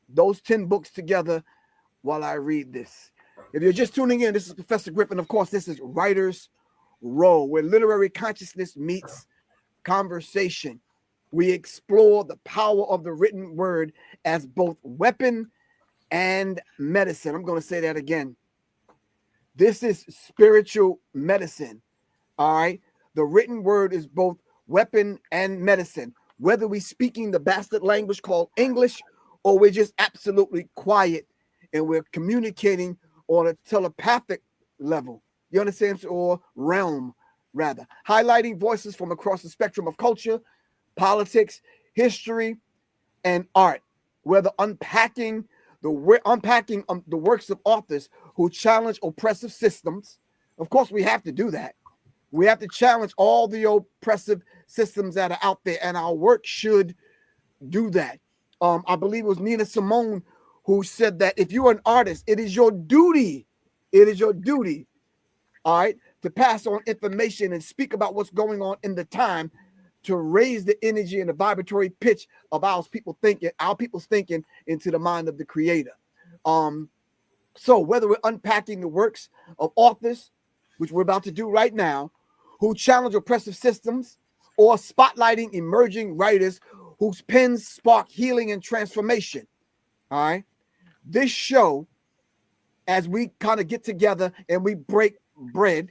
those 10 books together while I read this. If you're just tuning in, this is Professor Griffin. Of course, this is Writer's Row, where literary consciousness meets conversation. We explore the power of the written word as both weapon and medicine. I'm going to say that again. This is spiritual medicine. All right. The written word is both weapon and medicine. Whether we're speaking the bastard language called English, or we're just absolutely quiet and we're communicating on a telepathic level, you understand, or realm, rather, highlighting voices from across the spectrum of culture, politics, history, and art, whether unpacking the works of authors who challenge oppressive systems, Of course, we have to do that. We have to challenge all the oppressive systems that are out there, and our work should do that. I believe it was Nina Simone who said that if you're an artist, it is your duty. It is your duty, all right, to pass on information and speak about what's going on in the time, to raise the energy and the vibratory pitch of our people's thinking into the mind of the creator. So whether we're unpacking the works of authors, which we're about to do right now, who challenge oppressive systems, or spotlighting emerging writers whose pens spark healing and transformation, all right, this show, as we kind of get together and we break bread,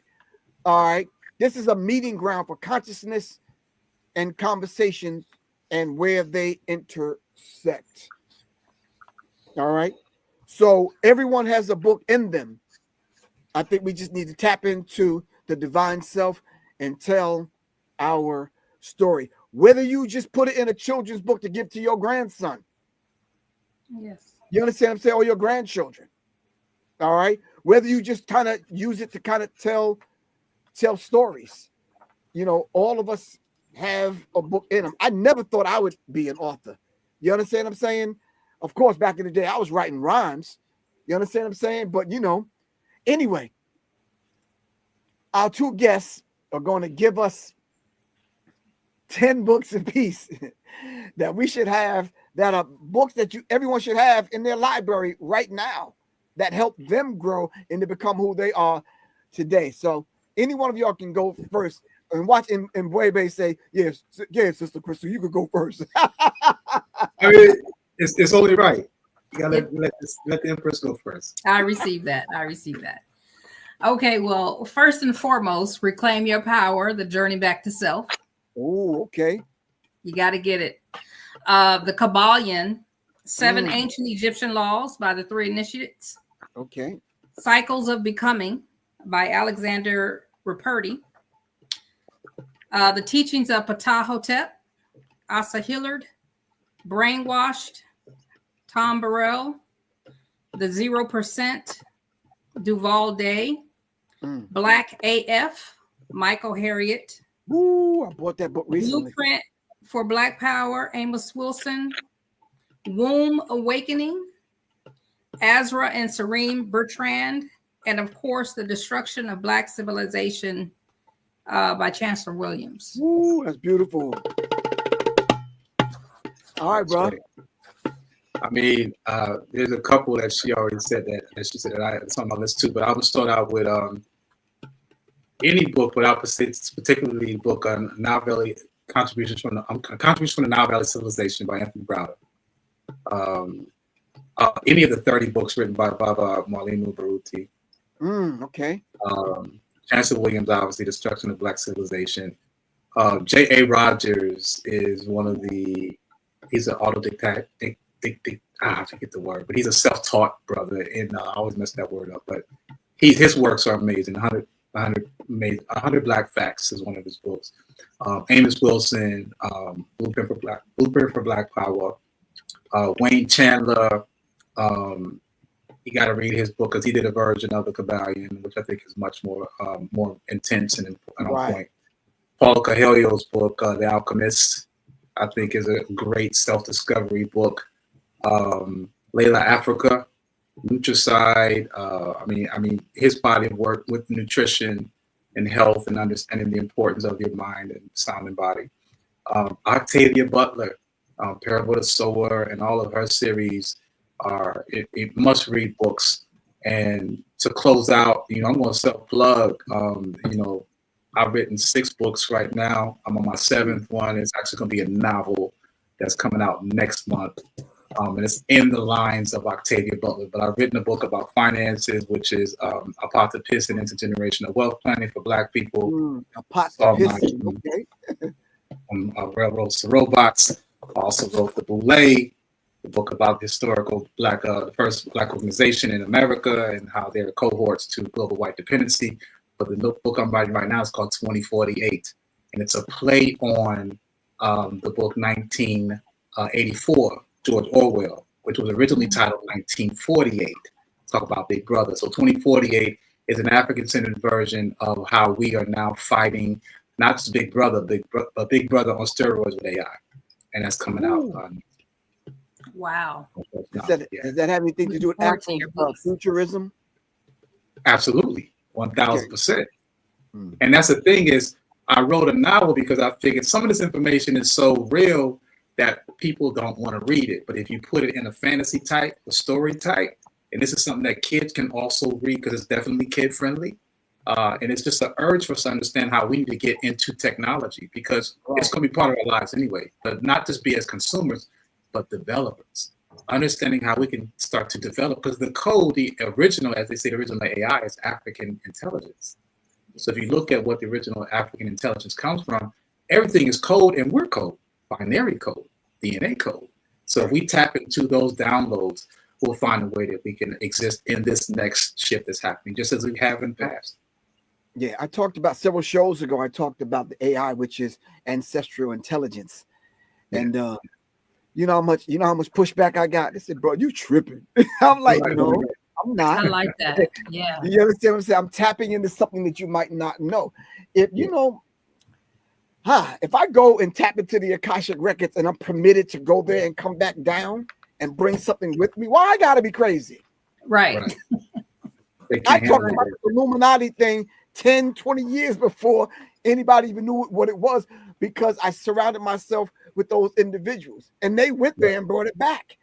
all right, this is a meeting ground for consciousness and conversations and where they intersect. All right. So everyone has a book in them. I think we just need to tap into the divine self and tell our story. Whether you just put it in a children's book to give to your grandson. Yes. You understand what I'm saying? Or your grandchildren. All right. Whether you just kind of use it to kind of tell stories. You know, all of us have a book in them. I never thought I would be an author. You understand what I'm saying? Of course, back in the day, I was writing rhymes. You understand what I'm saying? But, you know, anyway, our two guests are going to give us 10 books apiece that we should have, that are books that everyone should have in their library right now, that help them grow and to become who they are today. So any one of y'all can go first and watch and BWEBE say, yes, Sister Crystal, you could go first. I mean, it's only right. You gotta let the Empress go first. I received that. Okay, well, first and foremost, Reclaim Your Power, The Journey Back to Self. Oh, okay. You got to get it. The Kabbalion, 7 Ancient Egyptian Laws by the 3 Initiates. Okay. Cycles of Becoming by Alexander Ripperty. The Teachings of Ptah-hotep, Asa Hillard. Brainwashed, Tom Burrell. The 0%, Duval Day. Black AF, Michael Harriot. Ooh, I bought that book recently. Blueprint for Black Power, Amos Wilson. Womb Awakening, Azra and Serene Bertrand. And of course, The Destruction of Black Civilization by Chancellor Williams. Ooh, that's beautiful. All right, bro. I mean, there's a couple that she already said that she said that it's on my list too, but I would start out with any book, but particularly book on Nile Valley contributions from the Nile Valley Civilization by Anthony Browder. Any of the 30 books written by Baba Marlene Baruti. Okay. Chancellor Williams, obviously, Destruction of Black Civilization. J.A. Rogers is he's an autodidact. I forget the word, but he's a self-taught brother, and I always mess that word up. But his works are amazing. 100 Black Facts is one of his books. Amos Wilson, Blueprint for Black Power. Wayne Chandler, you got to read his book because he did a version of the Kabbalion, which I think is much more intense and on point. Paulo Coelho's book, The Alchemist, I think is a great self-discovery book. Layla Africa, Nutricide. I mean, his body of work with nutrition and health and understanding the importance of your mind and sound and body. Octavia Butler, Parable of the Sower, and all of her series are must-read books. And to close out, I'm going to self-plug. I've written 6 books right now. I'm on my 7th one. It's actually going to be a novel that's coming out next month. And it's in the lines of Octavia Butler. But I've written a book about finances, which is Apocalypse and Intergenerational Wealth Planning for Black people. Apocalypse, okay. Railroads to Robots. I also wrote The Boule, the book about the historical the first Black organization in America and how there are cohorts to global white dependency. But the book I'm writing right now is called 2048. And it's a play on the book 1984, George Orwell, which was originally titled 1948. Talk about Big Brother. So 2048 is an African-centered version of how we are now fighting not just Big Brother, but Big Brother on steroids with AI, and that's coming out. Wow. Does that have anything to do with futurism? Absolutely, 1000%. And that's the thing is, I wrote a novel because I figured some of this information is so real that people don't want to read it. But if you put it in a fantasy type, a story type, and this is something that kids can also read because it's definitely kid friendly. And it's just an urge for us to understand how we need to get into technology because it's going to be part of our lives anyway, but not just be as consumers, but developers. Understanding how we can start to develop, because the code, the original, as they say, the original AI is African intelligence. So if you look at what the original African intelligence comes from, everything is code, and we're code, binary code, DNA code. So if we tap into those downloads, we'll find a way that we can exist in this next shift that's happening, just as we have in the past. Yeah, I talked about several shows ago. I talked about the AI, which is ancestral intelligence, and you know how much pushback I got. They said, "Bro, you tripping?" I'm like, "No, I'm not." I like that. Yeah. You understand what I'm saying? I'm tapping into something that you might not know. If you know, if I go and tap into the Akashic records and I'm permitted to go there and come back down and bring something with me, why I gotta be crazy? Right. I talked about the Illuminati thing 10, 20 years before anybody even knew what it was, because I surrounded myself with those individuals and they went there and brought it back.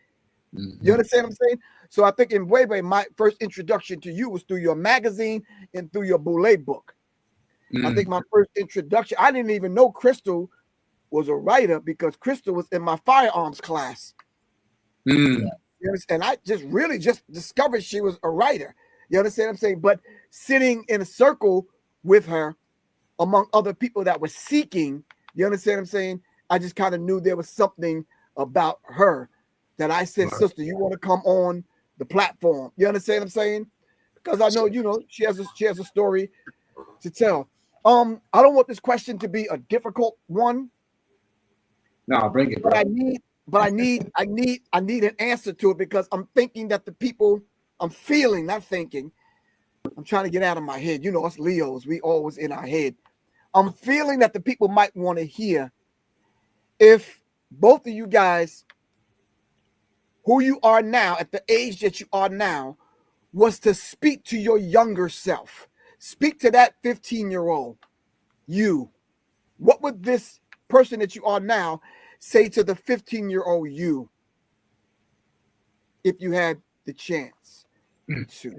You understand what I'm saying? So I think in BWEBE, my first introduction to you was through your magazine and through your BWEBE book. I think my first introduction, I didn't even know Crystal was a writer because Crystal was in my firearms class. You understand? I just discovered she was a writer. You understand what I'm saying? But sitting in a circle with her among other people that were seeking, you understand what I'm saying? I just kind of knew there was something about her that I said, sister, you want to come on the platform? You understand what I'm saying? Because I know, she has a story to tell. I don't want this question to be a difficult one. No, bring it, bro. But I need an answer to it, because I'm thinking that the people, I'm feeling, not thinking, I'm trying to get out of my head. Us Leos, we always in our head. I'm feeling that the people might want to hear, if both of you guys, who you are now, at the age that you are now, was to speak to your younger self, speak to that 15-year-old you, what would this person that you are now say to the 15-year-old you, if you had the chance to?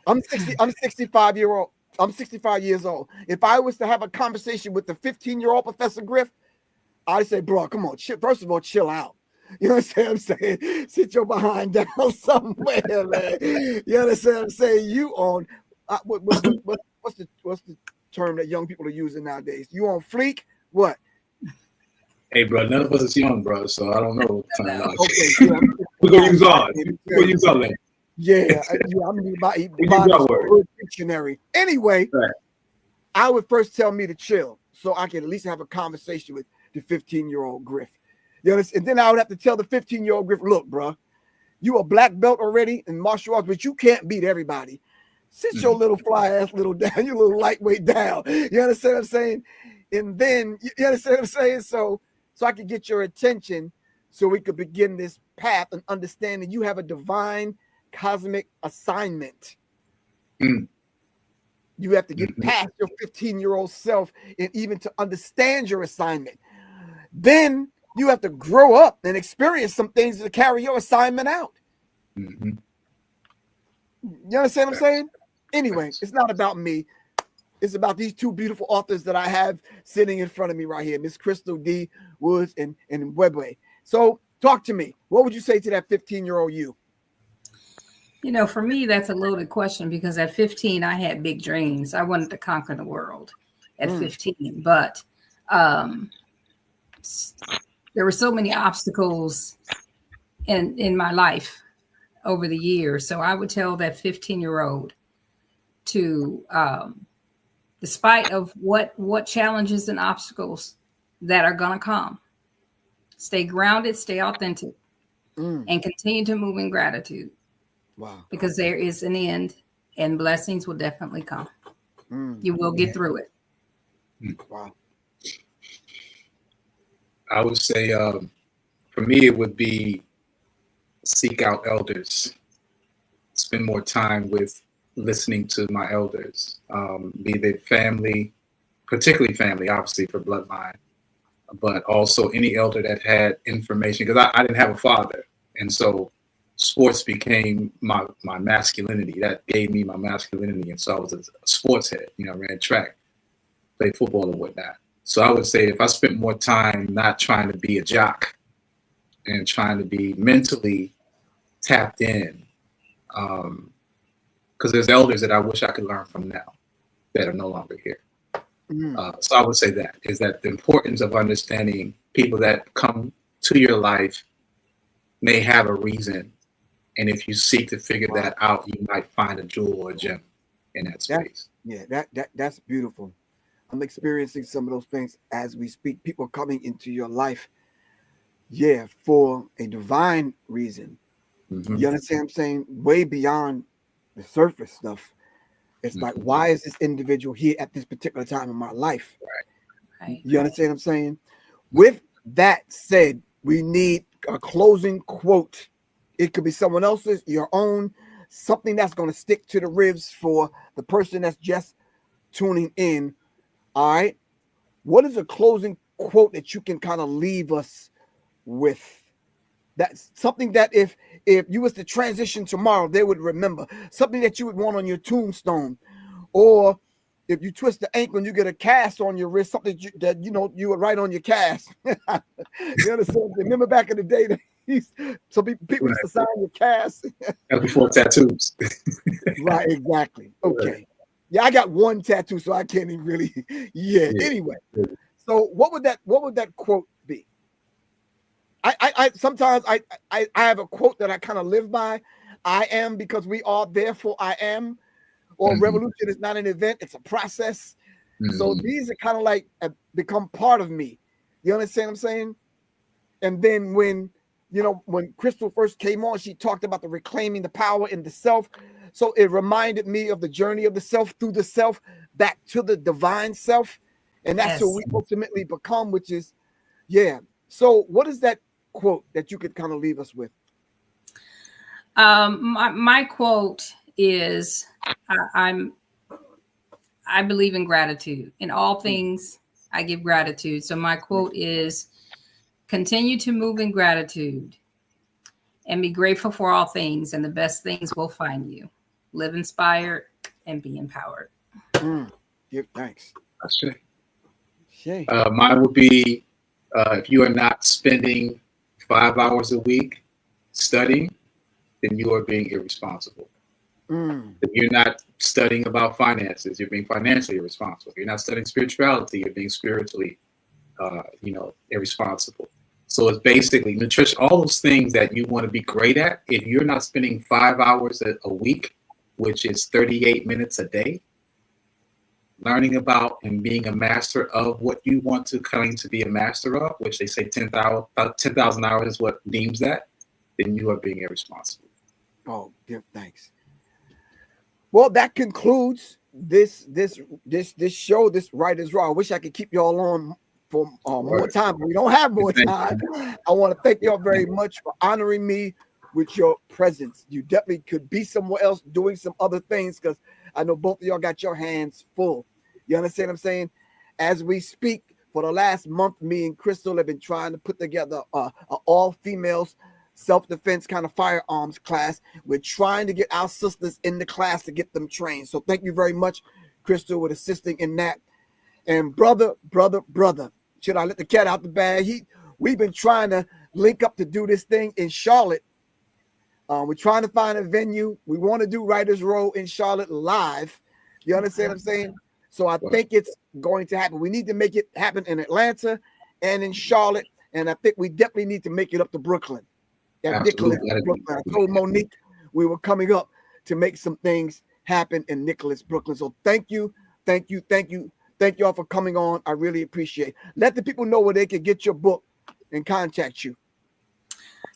I'm 65 years old. If I was to have a conversation with the 15-year-old Professor Griff, I'd say, bro, come on, first of all, chill out. You understand what I'm saying? Sit your behind down somewhere, man. You understand what I'm saying? You on what's the term that young people are using nowadays? You on fleek? What? Hey, bro, none of us is young, bro, so I don't know. Okay, we're gonna use ours. We're gonna use our language. Yeah, I'm gonna use dictionary. Anyway, I would first tell me to chill, so I can at least have a conversation with the 15-year-old Griff. You understand? And then I would have to tell the 15-year-old Griff, look, bro, you a black belt already in martial arts, but you can't beat everybody. Sit your little fly ass little down, your little lightweight down. You understand what I'm saying? And then you understand what I'm saying? So I can get your attention, so we could begin this path and understanding you have a divine cosmic assignment. You have to get past your 15-year-old self and even to understand your assignment. Then you have to grow up and experience some things to carry your assignment out. You understand what I'm saying? Anyway, it's not about me. It's about these two beautiful authors that I have sitting in front of me right here, Miss Crystal D. Woods and BWEBE. So talk to me. What would you say to that 15-year-old you? For me, that's a loaded question, because at 15, I had big dreams. I wanted to conquer the world at 15, but there were so many obstacles in my life over the years. So I would tell that 15-year-old to, despite of what challenges and obstacles that are going to come, stay grounded, stay authentic, and continue to move in gratitude. Wow. because there is an end, and blessings will definitely come. You will get through it. Wow. I would say, for me, it would be seek out elders, spend more time with listening to my elders, be they family, particularly family, obviously for bloodline, but also any elder that had information, because I didn't have a father. And so sports became my masculinity. That gave me my masculinity. And so I was a sports head, ran track, played football and whatnot. So I would say if I spent more time not trying to be a jock and trying to be mentally tapped in, because there's elders that I wish I could learn from now that are no longer here. So I would say that is that the importance of understanding people that come to your life may have a reason. And if you seek to figure that out, you might find a jewel or a gem in that space. That's beautiful. I'm experiencing some of those things as we speak. People coming into your life, for a divine reason. You understand what I'm saying? Way beyond the surface stuff. It's like, why is this individual here at this particular time in my life? Right. You understand what I'm saying? With that said, we need a closing quote. It could be someone else's, your own, something that's going to stick to the ribs for the person that's just tuning in. All right. What is a closing quote that you can kind of leave us with? That's something that if you was to transition tomorrow, they would remember. Something that you would want on your tombstone. Or if you twist the ankle and you get a cast on your wrist, something that you would write on your cast. You understand? Remember back in the day that some people used to sign your cast. That before tattoos. Right, exactly. Okay. Yeah, I got one tattoo, so I can't even really. Anyway. So what would that quote be? I sometimes I have a quote that I kind of live by. I am because we are, therefore I am. Or revolution is not an event, it's a process. So these are kind of like become part of me. You understand what I'm saying? And then when Crystal first came on, she talked about the reclaiming the power in the self. So it reminded me of the journey of the self through the self back to the divine self. And that's who we ultimately become, which is, So what is that quote that you could kind of leave us with? My quote is, I believe in gratitude. In all things, I give gratitude. So my quote is, continue to move in gratitude and be grateful for all things, and the best things will find you. Live inspired and be empowered. Give thanks. That's right. Mine would be, if you are not spending 5 hours a week studying, then you are being irresponsible. If you're not studying about finances, you're being financially irresponsible. If you're not studying spirituality, you're being spiritually, irresponsible. So it's basically nutrition, all those things that you want to be great at. If you're not spending 5 hours a week, which is 38 minutes a day, learning about and being a master of what you want to claim to be a master of, which they say 10,000 hours is what deems that, then you are being irresponsible. Oh, give thanks. Well, that concludes this show, this Writers Raw. I wish I could keep y'all on for more time, but we don't have more time. I want to thank y'all very much for honoring me with your presence. You definitely could be somewhere else doing some other things, because I know both of y'all got your hands full. You understand what I'm saying? As we speak, for the last month, me and Crystal have been trying to put together an all-females self-defense kind of firearms class. We're trying to get our sisters in the class to get them trained. So thank you very much, Crystal, with assisting in that. And brother, should I let the cat out the bag? We've been trying to link up to do this thing in Charlotte. We're trying to find a venue. We want to do Writers Row in Charlotte live. You understand what I'm saying? So I think it's going to happen. We need to make it happen in Atlanta and in Charlotte. And I think we definitely need to make it up to Brooklyn. Nicholas, Brooklyn. I told Monique we were coming up to make some things happen in Nicholas, Brooklyn. So thank you all for coming on. I really appreciate it. Let the people know where they can get your book and contact you.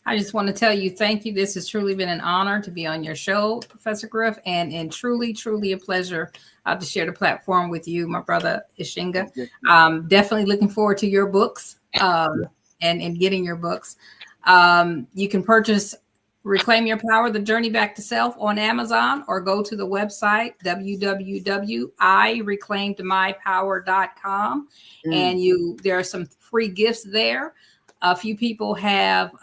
I just want to tell you thank you. This has truly been an honor to be on your show, Professor Griff, and truly, truly a pleasure to share the platform with you, my brother Ishinga. Definitely looking forward to your books and getting your books. You can purchase Reclaim Your Power, The Journey Back to Self on Amazon, or go to the website, www.ireclaimedmypower.com. And there are some free gifts there. A few people have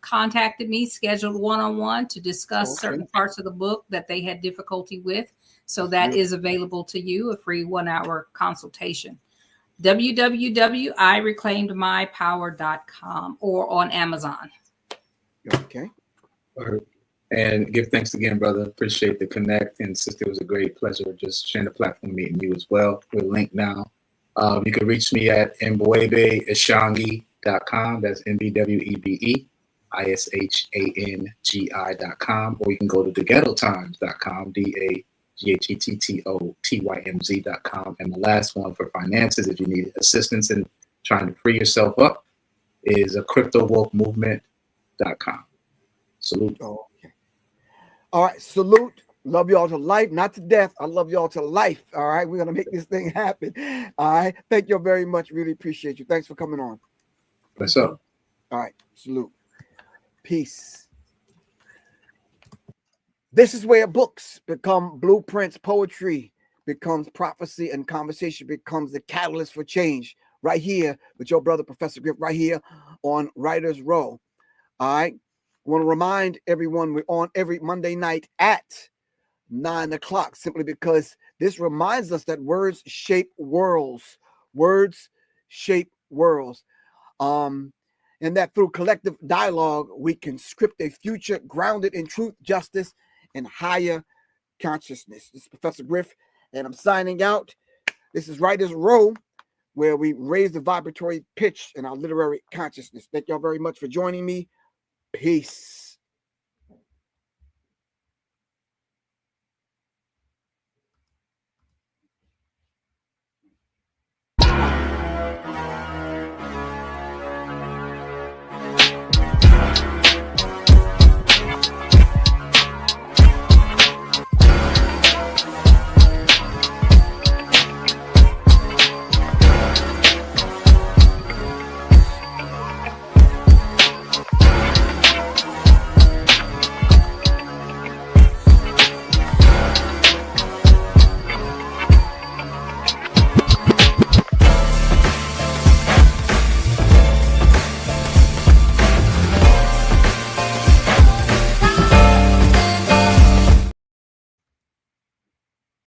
contacted me, scheduled one-on-one to discuss certain parts of the book that they had difficulty with. So that is available to you, a free 1-hour consultation. www.ireclaimedmypower.com or on Amazon. Okay. And give thanks again, brother. Appreciate the connect. And sister, it was a great pleasure just sharing the platform, meeting you as well. We're linked now. You can reach me at BWEBE ISHANGI.com. That's MBWEBE ISHANGI.com. Or you can go to theghettotimes.com, DAGHETTOTYMZ.com. And the last one for finances, if you need assistance in trying to free yourself up, is a CryptoWealthMovement.com. Salute. Okay. All right. Salute. Love y'all to life, not to death. I love y'all to life. All right. We're going to make this thing happen. All right. Thank you very much. Really appreciate you. Thanks for coming on. What's up? All right. Salute. Peace. This is where books become blueprints, poetry becomes prophecy, and conversation becomes the catalyst for change. Right here with your brother, Professor Griff, right here on Writer's Row. All right. I want to remind everyone we're on every Monday night at 9 o'clock, simply because this reminds us that words shape worlds. Words shape worlds. And that through collective dialogue, we can script a future grounded in truth, justice, and higher consciousness. This is Professor Griff, and I'm signing out. This is Writer's Row, where we raise the vibratory pitch in our literary consciousness. Thank y'all very much for joining me. Peace.